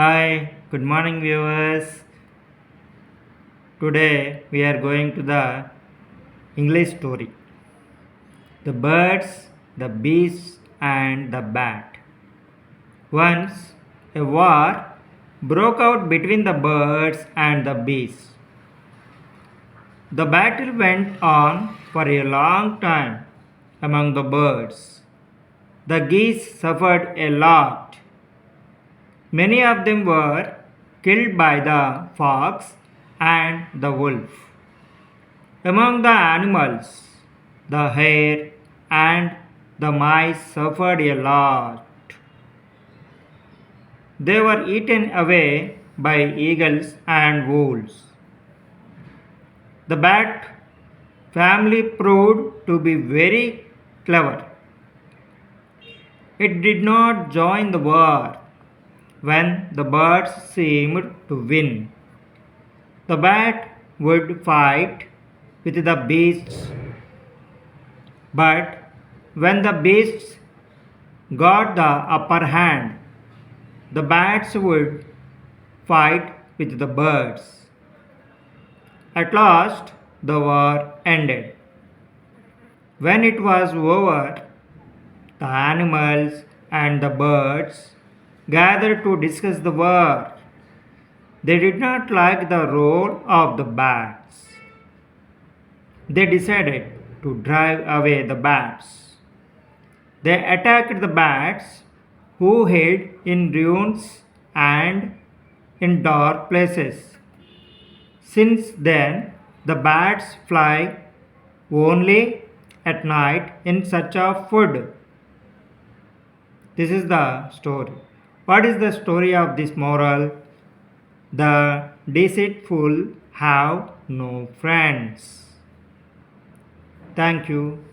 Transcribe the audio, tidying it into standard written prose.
Hi, good morning, viewers. Today we are going to the English story The Birds, the Bees, and the Bat. Once a war broke out between the birds and the bees. The battle went on for a long time among the birds. The geese suffered a lot. Many of them were killed by the fox and the wolf. Among the animals, the hare and the mice suffered a lot. They were eaten away by eagles and wolves. The bat family proved to be very clever. It did not join the war when the birds seemed to win. The bat would fight with the beasts, but when the beasts got the upper hand, the bats would fight with the birds. At last, the war ended. When it was over, the animals and the birds gathered to discuss the war. They did not like the role of the bats. They decided to drive away the bats. They attacked the bats who hid in ruins and in dark places. Since then, the bats fly only at night in search of food. This is the story. What is the story of this moral? The deceitful have no friends. Thank you.